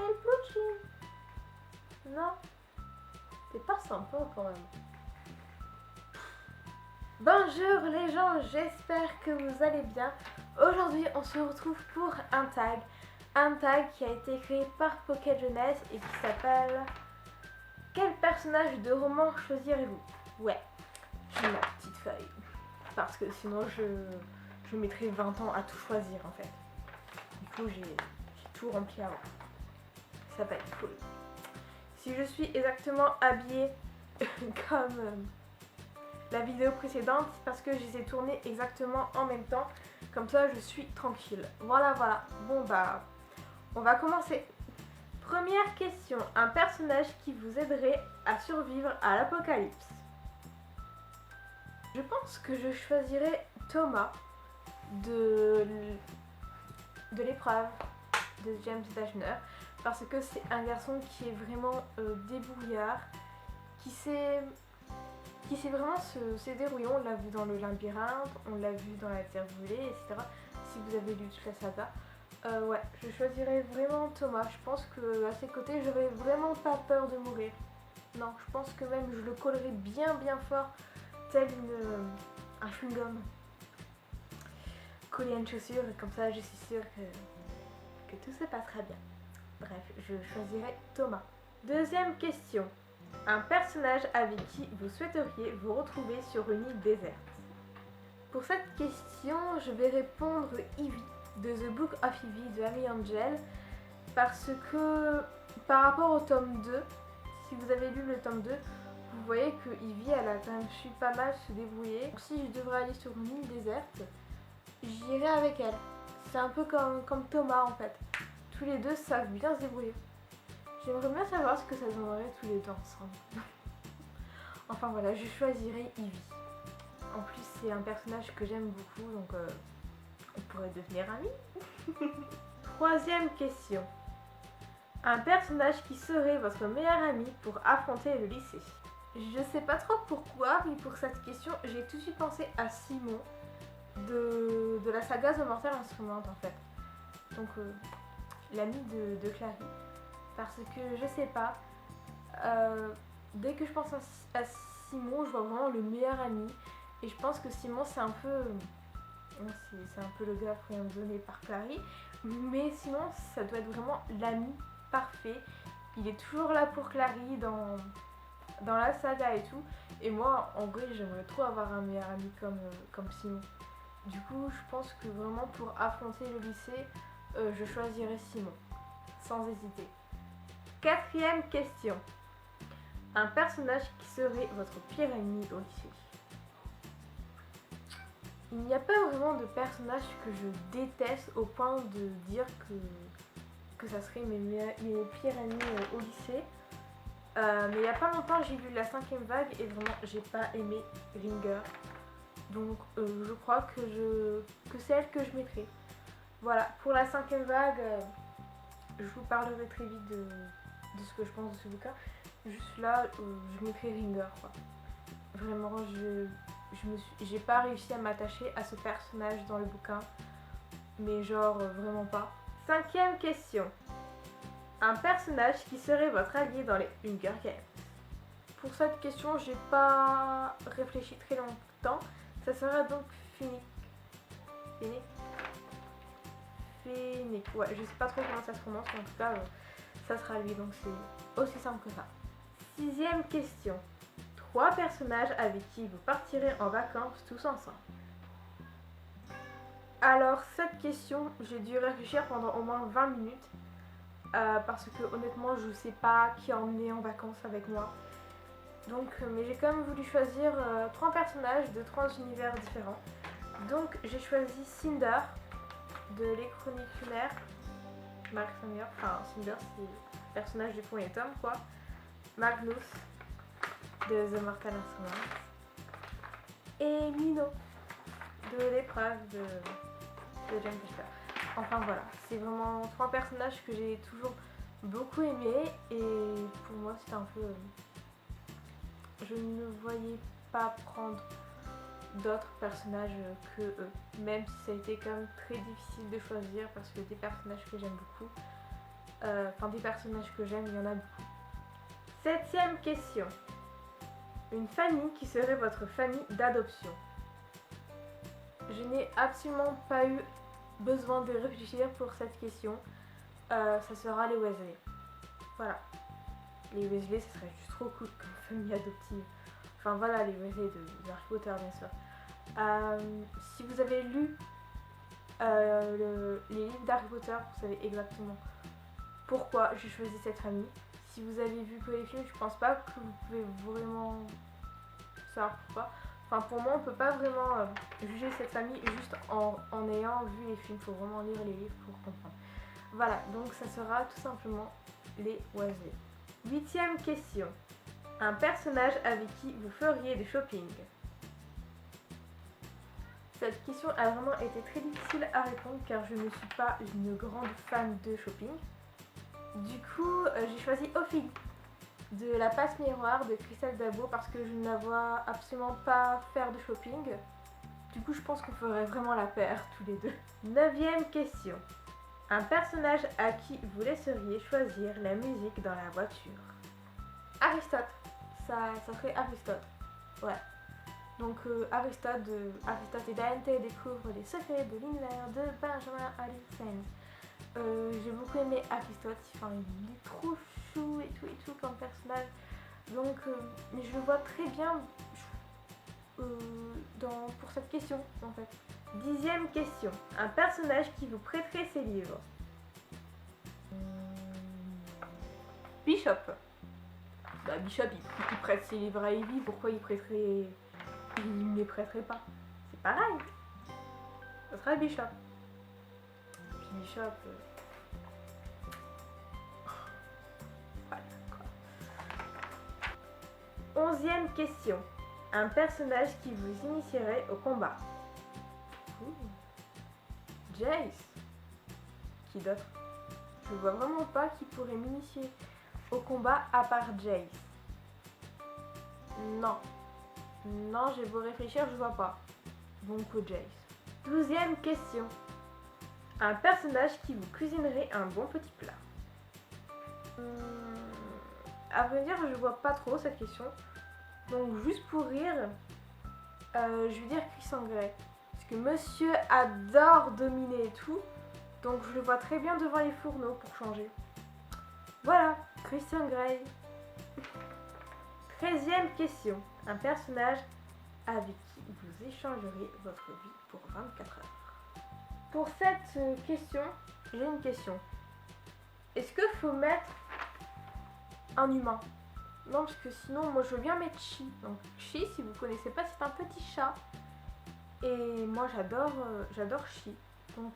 une Pluchy. Non, c'est pas sympa quand même. Bonjour les gens, j'espère que vous allez bien. Aujourd'hui, on se retrouve pour un tag. Un tag qui a été créé par Pocket Jeunesse et qui s'appelle Quel personnage de roman choisirez-vous? Ouais, j'ai ma petite feuille. Parce que sinon, je mettrais 20 ans à tout choisir en fait. Du coup, j'ai tout rempli avant. Ça va être cool. Si je suis exactement habillée comme la vidéo précédente, c'est parce que je les ai tournées exactement en même temps. Comme ça, je suis tranquille. Voilà, voilà. Bon, bah, on va commencer. Première question. Un personnage qui vous aiderait à survivre à l'apocalypse? Je pense que je choisirais Thomas de l'épreuve de James Dashner. Parce que c'est un garçon qui est vraiment débrouillard, qui sait vraiment se débrouiller. On l'a vu dans le labyrinthe, on l'a vu dans la terre brûlée, etc. Si vous avez lu toute la saga. Ouais, je choisirais vraiment Thomas. Je pense qu'à ses côtés, j'aurais vraiment pas peur de mourir. Non, je pense que même je le collerais bien fort, tel un chewing-gum. Coller une chaussure, et comme ça je suis sûre que tout se passera bien. Bref, je choisirais Thomas. Deuxième question. Un personnage avec qui vous souhaiteriez vous retrouver sur une île déserte? Pour cette question, je vais répondre Ivy de The Book of Ivy de Amy Angel, parce que par rapport au tome 2, si vous avez lu le tome 2, vous voyez que Ivy, elle a quand même su pas mal se débrouiller. Donc, si je devrais aller sur une île déserte, j'irai avec elle. C'est un peu comme Thomas en fait. Tous les deux savent bien se débrouiller. J'aimerais bien savoir ce que ça donnerait tous les deux ensemble. Enfin voilà, je choisirais Ivy. En plus, c'est un personnage que j'aime beaucoup, donc on pourrait devenir amis. Troisième question. Un personnage qui serait votre meilleur ami pour affronter le lycée? Je sais pas trop pourquoi, mais pour cette question, j'ai tout de suite pensé à Simon de la saga The Mortal Instrument en fait. Donc l'ami de Clary. Parce que je sais pas, dès que je pense à Simon, je vois vraiment le meilleur ami. Et je pense que Simon, c'est un peu le gars donné par Clary. Mais sinon, ça doit être vraiment l'ami parfait. Il est toujours là pour Clary dans la saga et tout. Et moi, en vrai, j'aimerais trop avoir un meilleur ami comme Simon. Du coup, je pense que vraiment pour affronter le lycée, je choisirais Simon. Sans hésiter. Quatrième question. Un personnage qui serait votre pire ennemi au lycée? Il n'y a pas vraiment de personnage que je déteste au point de dire que ça serait mes pires ennemis au lycée. Mais il n'y a pas longtemps, j'ai lu la 5e vague et vraiment, j'ai pas aimé Ringer. Donc, je crois que c'est elle que je mettrai. Voilà, pour la 5e vague, je vous parlerai très vite de ce que je pense de ce bouquin. Juste là, je mettrai Ringer, quoi. Vraiment, j'ai pas réussi à m'attacher à ce personnage dans le bouquin. Mais genre, vraiment pas. 5e question. Un personnage qui serait votre allié dans les Hunger Games? Pour cette question, j'ai pas réfléchi très longtemps. Ça sera donc Finnick. Ouais, je sais pas trop comment ça se prononce, mais en tout cas, ça sera lui, donc c'est aussi simple que ça. 6e question. 3 personnages avec qui vous partirez en vacances tous ensemble? Alors, cette question, j'ai dû réfléchir pendant au moins 20 minutes. Parce que honnêtement, je sais pas qui emmener en vacances avec moi. Donc, mais j'ai quand même voulu choisir 3 personnages de 3 univers différents. Donc, j'ai choisi Cinder de Les Chroniques lunaires. Mark Sanger, enfin Cinder, c'est le personnage du premier tome, quoi. Magnus de The Mortal Instrument. Et Mino de l'épreuve de James Butler. Enfin voilà, c'est vraiment 3 personnages que j'ai toujours beaucoup aimés et pour moi c'était un peu... je ne voyais pas prendre d'autres personnages que eux, même si ça a été quand même très difficile de choisir parce que des personnages que j'aime beaucoup. Enfin, des personnages que j'aime, il y en a beaucoup. 7e question. Une famille qui serait votre famille d'adoption. Je n'ai absolument pas eu besoin de réfléchir pour cette question. Ça sera les Weasley. Voilà. Les Weasley, ce serait juste trop cool comme famille adoptive. Enfin voilà, les Weasley de Harry Potter, bien sûr. Si vous avez lu les livres d'Harry Potter, vous savez exactement pourquoi j'ai choisi cette famille. Si vous avez vu que les films, je pense pas que vous pouvez vraiment savoir pourquoi. Enfin, pour moi, on peut pas vraiment juger cette famille juste en ayant vu les films. Il faut vraiment lire les livres pour comprendre. Voilà, donc ça sera tout simplement les Weasley. 8e question. Un personnage avec qui vous feriez du shopping. Cette question a vraiment été très difficile à répondre car je ne suis pas une grande fan de shopping. Du coup, j'ai choisi Ophélie de la passe miroir de Christelle Dabo parce que je ne la vois absolument pas faire de shopping. Du coup, je pense qu'on ferait vraiment la paire tous les deux. 9e question. Un personnage à qui vous laisseriez choisir la musique dans la voiture. Aristote. Ça serait Aristote. Ouais. Donc Aristote et Dante découvrent les secrets de l'univers de Benjamin Allison. J'ai beaucoup aimé Aristote, enfin, il est trop chou et tout comme personnage. Donc mais je le vois très bien pour cette question en fait. 10e question. Un personnage qui vous prêterait ses livres. Bishop. Bah Bishop il prête ses livres à Evie, pourquoi il ne les prêterait pas? C'est pareil. Ça serait Bishop. Puis Bishop. Voilà quoi. 11e question. Un personnage qui vous initierait au combat. Jace. Qui d'autre? Je vois vraiment pas qui pourrait m'initier au combat à part Jace. Non. Non, j'ai beau réfléchir, je vois pas. Donc Jace. 12e question. Un personnage qui vous cuisinerait un bon petit plat. À vrai dire, je vois pas trop cette question. Donc juste pour rire, je vais dire Christian Grey. Parce que monsieur adore dominer et tout. Donc je le vois très bien devant les fourneaux pour changer. Voilà, Christian Grey. 13e question. Un personnage avec qui vous échangeriez votre vie pour 24 heures. Pour cette question, j'ai une question. Est-ce qu'il faut mettre un humain? Non, parce que sinon, moi je veux bien mettre Chi. Donc Chi, si vous connaissez pas, c'est un petit chat. Et moi j'adore Chi. Donc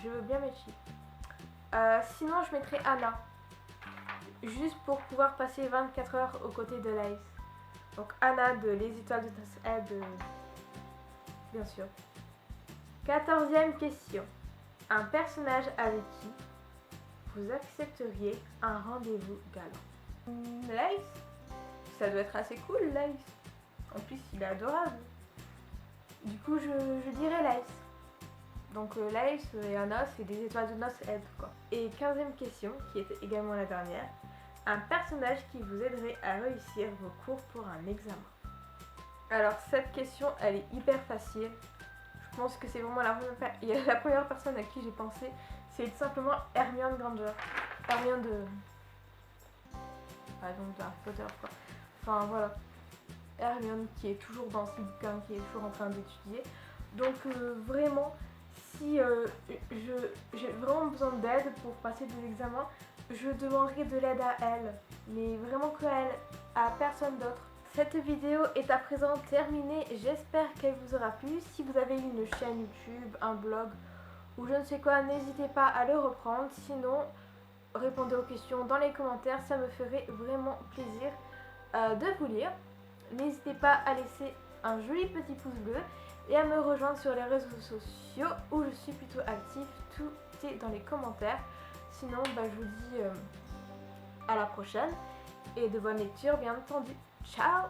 je veux bien mettre Chi. Sinon, je mettrais Anna. Juste pour pouvoir passer 24 heures aux côtés de Lace. Donc Anna de Les Étoiles de Tassaed, bien sûr. 14e question. Un personnage avec qui vous accepteriez un rendez-vous galant. Lace. Ça doit être assez cool, Lace. En plus, il est adorable. Du coup, je dirais Lace. Donc Lace et Anna, c'est des étoiles de noces aide quoi. Et 15e question, qui était également la dernière. Un personnage qui vous aiderait à réussir vos cours pour un examen. Alors cette question, elle est hyper facile. Je pense que c'est vraiment la première personne à qui j'ai pensé. C'est tout simplement Hermione Granger. Hermione de... Par exemple de Harry Potter quoi. Enfin voilà. Hermione qui est toujours dans ses bouquins, qui est toujours en train d'étudier. Donc vraiment, si j'ai vraiment besoin d'aide pour passer des examens, je demanderai de l'aide à elle, mais vraiment que elle, à personne d'autre. Cette vidéo est à présent terminée, j'espère qu'elle vous aura plu. Si vous avez une chaîne YouTube, un blog ou je ne sais quoi, n'hésitez pas à le reprendre. Sinon, répondez aux questions dans les commentaires, ça me ferait vraiment plaisir de vous lire. N'hésitez pas à laisser un joli petit pouce bleu et à me rejoindre sur les réseaux sociaux où je suis plutôt active, tout est dans les commentaires. Sinon, je vous dis à la prochaine et de bonnes lectures bien entendu. Ciao!